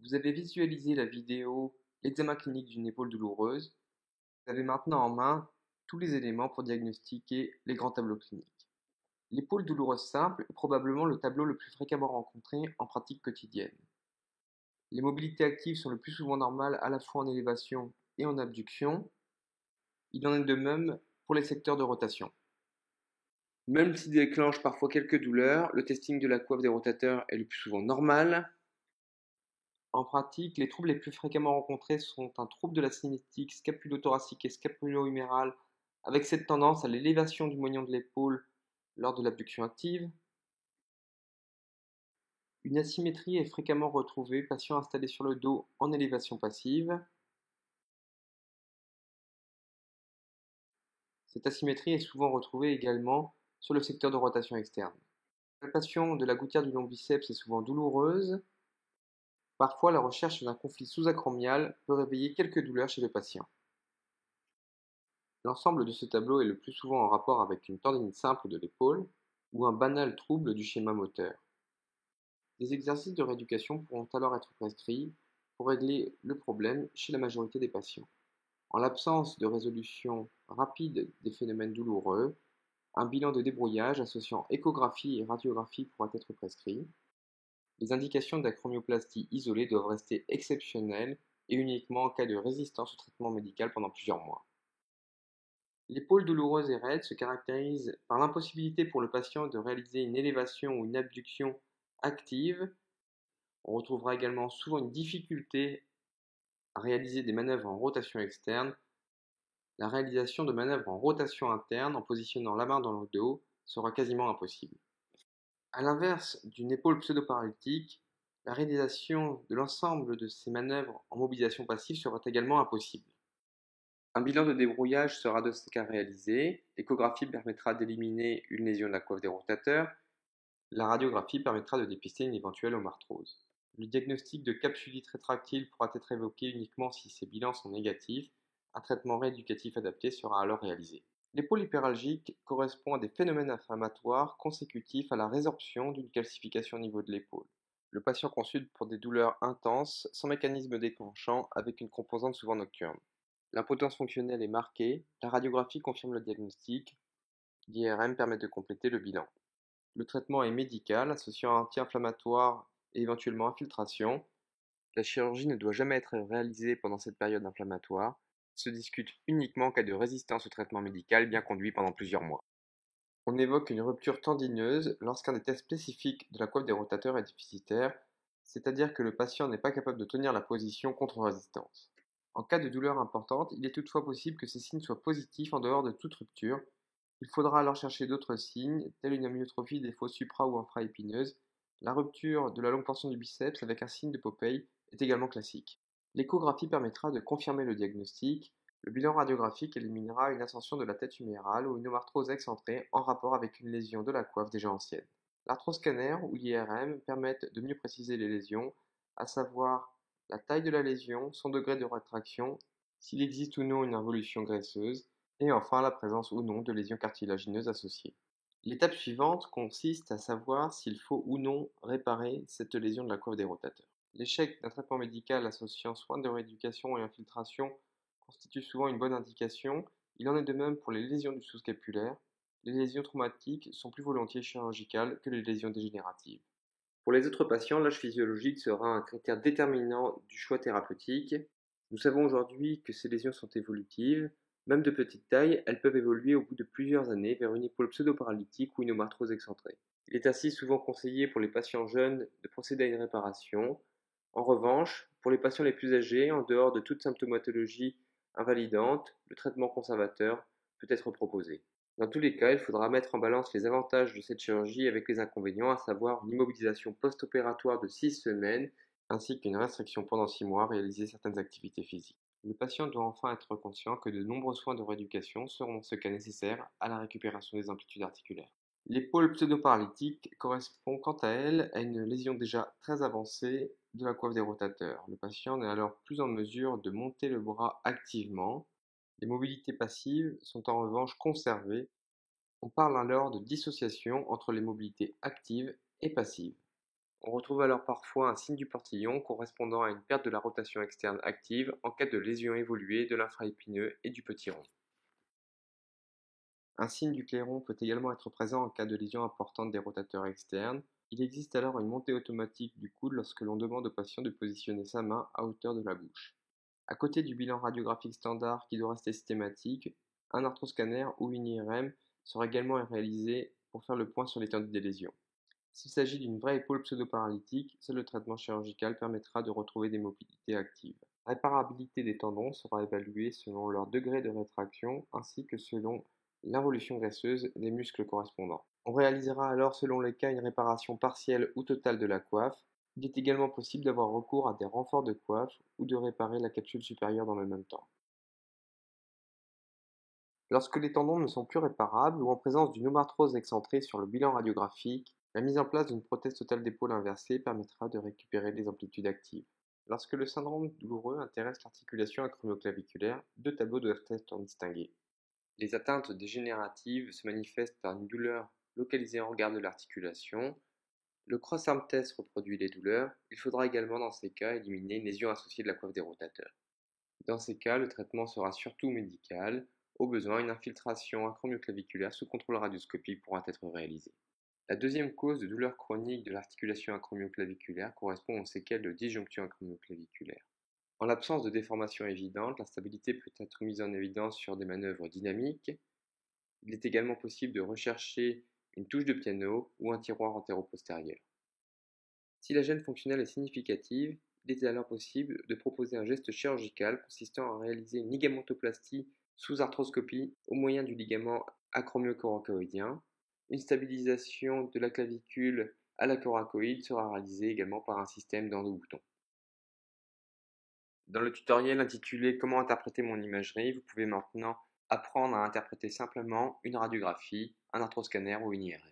Vous avez visualisé la vidéo L'examen clinique d'une épaule douloureuse. Vous avez maintenant en main tous les éléments pour diagnostiquer les grands tableaux cliniques. L'épaule douloureuse simple est probablement le tableau le plus fréquemment rencontré en pratique quotidienne. Les mobilités actives sont le plus souvent normales à la fois en élévation et en abduction. Il en est de même pour les secteurs de rotation. Même s'il déclenche parfois quelques douleurs, le testing de la coiffe des rotateurs est le plus souvent normal. En pratique, les troubles les plus fréquemment rencontrés sont un trouble de la cinétique scapulo-thoracique et scapulo-humérale, avec cette tendance à l'élévation du moignon de l'épaule lors de l'abduction active. Une asymétrie est fréquemment retrouvée, patient installé sur le dos en élévation passive. Cette asymétrie est souvent retrouvée également sur le secteur de rotation externe. La palpation de la gouttière du long biceps est souvent douloureuse. Parfois, la recherche d'un conflit sous-acromial peut réveiller quelques douleurs chez le patient. L'ensemble de ce tableau est le plus souvent en rapport avec une tendinite simple de l'épaule ou un banal trouble du schéma moteur. Des exercices de rééducation pourront alors être prescrits pour régler le problème chez la majorité des patients. En l'absence de résolution rapide des phénomènes douloureux, un bilan de débrouillage associant échographie et radiographie pourra être prescrit. Les indications d'acromioplastie isolée doivent rester exceptionnelles et uniquement en cas de résistance au traitement médical pendant plusieurs mois. L'épaule douloureuse et raide se caractérise par l'impossibilité pour le patient de réaliser une élévation ou une abduction active. On retrouvera également souvent une difficulté à réaliser des manœuvres en rotation externe. La réalisation de manœuvres en rotation interne en positionnant la main dans le dos sera quasiment impossible. A l'inverse d'une épaule pseudo-paralytique, la réalisation de l'ensemble de ces manœuvres en mobilisation passive sera également impossible. Un bilan de débrouillage sera de ce cas réalisé, l'échographie permettra d'éliminer une lésion de la coiffe des rotateurs, la radiographie permettra de dépister une éventuelle homarthrose. Le diagnostic de capsulite rétractile pourra être évoqué uniquement si ces bilans sont négatifs. Un traitement rééducatif adapté sera alors réalisé. L'épaule hyperalgique correspond à des phénomènes inflammatoires consécutifs à la résorption d'une calcification au niveau de l'épaule. Le patient consulte pour des douleurs intenses, sans mécanisme déclenchant, avec une composante souvent nocturne. L'impotence fonctionnelle est marquée, la radiographie confirme le diagnostic, l'IRM permet de compléter le bilan. Le traitement est médical, associant anti-inflammatoire et éventuellement infiltration. La chirurgie ne doit jamais être réalisée pendant cette période inflammatoire. Se discute uniquement en cas de résistance au traitement médical bien conduit pendant plusieurs mois. On évoque une rupture tendineuse lorsqu'un des tests spécifiques de la coiffe des rotateurs est déficitaire, c'est-à-dire que le patient n'est pas capable de tenir la position contre résistance. En cas de douleur importante, il est toutefois possible que ces signes soient positifs en dehors de toute rupture. Il faudra alors chercher d'autres signes, tels une amyotrophie des fosses supra- ou infraépineuses. La rupture de la longue portion du biceps avec un signe de Popeye est également classique. L'échographie permettra de confirmer le diagnostic. Le bilan radiographique éliminera une ascension de la tête humérale ou une homarthrose excentrée en rapport avec une lésion de la coiffe déjà ancienne. L'arthroscanner ou l'IRM permettent de mieux préciser les lésions, à savoir la taille de la lésion, son degré de rétraction, s'il existe ou non une involution graisseuse, et enfin la présence ou non de lésions cartilagineuses associées. L'étape suivante consiste à savoir s'il faut ou non réparer cette lésion de la coiffe des rotateurs. L'échec d'un traitement médical associant soins de rééducation et infiltration constitue souvent une bonne indication. Il en est de même pour les lésions du sous-scapulaire. Les lésions traumatiques sont plus volontiers chirurgicales que les lésions dégénératives. Pour les autres patients, l'âge physiologique sera un critère déterminant du choix thérapeutique. Nous savons aujourd'hui que ces lésions sont évolutives. Même de petite taille, elles peuvent évoluer au bout de plusieurs années vers une épaule pseudo-paralytique ou une homarthrose excentrée. Il est ainsi souvent conseillé pour les patients jeunes de procéder à une réparation. En revanche, pour les patients les plus âgés, en dehors de toute symptomatologie invalidante, le traitement conservateur peut être proposé. Dans tous les cas, il faudra mettre en balance les avantages de cette chirurgie avec les inconvénients, à savoir une immobilisation post-opératoire de 6 semaines, ainsi qu'une restriction pendant 6 mois à réaliser certaines activités physiques. Le patient doit enfin être conscient que de nombreux soins de rééducation seront dans ce cas nécessaires à la récupération des amplitudes articulaires. L'épaule pseudo-paralytique correspond quant à elle à une lésion déjà très avancée de la coiffe des rotateurs. Le patient n'est alors plus en mesure de monter le bras activement. Les mobilités passives sont en revanche conservées. On parle alors de dissociation entre les mobilités actives et passives. On retrouve alors parfois un signe du portillon correspondant à une perte de la rotation externe active en cas de lésion évoluée de l'infraépineux et du petit rond. Un signe du clairon peut également être présent en cas de lésion importante des rotateurs externes. Il existe alors une montée automatique du coude lorsque l'on demande au patient de positionner sa main à hauteur de la bouche. À côté du bilan radiographique standard qui doit rester systématique, un arthroscanner ou une IRM sera également réalisé pour faire le point sur l'étendue des lésions. S'il s'agit d'une vraie épaule pseudo-paralytique, seul le traitement chirurgical permettra de retrouver des mobilités actives. La réparabilité des tendons sera évaluée selon leur degré de rétraction ainsi que selon l'involution graisseuse des muscles correspondants. On réalisera alors selon les cas une réparation partielle ou totale de la coiffe. Il est également possible d'avoir recours à des renforts de coiffe ou de réparer la capsule supérieure dans le même temps. Lorsque les tendons ne sont plus réparables ou en présence d'une omarthrose excentrée sur le bilan radiographique, la mise en place d'une prothèse totale d'épaule inversée permettra de récupérer les amplitudes actives. Lorsque le syndrome douloureux intéresse l'articulation acromioclaviculaire, deux tableaux doivent être distingués. Les atteintes dégénératives se manifestent par une douleur localisée en regard de l'articulation. Le cross-arm test reproduit les douleurs. Il faudra également dans ces cas éliminer une lésion associée de la coiffe des rotateurs. Dans ces cas, le traitement sera surtout médical. Au besoin, une infiltration acromioclaviculaire sous contrôle radioscopique pourra être réalisée. La deuxième cause de douleur chronique de l'articulation acromioclaviculaire correspond aux séquelles de disjonction acromioclaviculaire. En l'absence de déformation évidente, l'instabilité peut être mise en évidence sur des manœuvres dynamiques. Il est également possible de rechercher une touche de piano ou un tiroir antéro-postérieur. Si la gêne fonctionnelle est significative, il est alors possible de proposer un geste chirurgical consistant à réaliser une ligamentoplastie sous arthroscopie au moyen du ligament acromio-coracoïdien. Une stabilisation de la clavicule à la coracoïde sera réalisée également par un système d'endobouton. Dans le tutoriel intitulé Comment interpréter mon imagerie, vous pouvez maintenant apprendre à interpréter simplement une radiographie, un arthroscanner ou une IRM.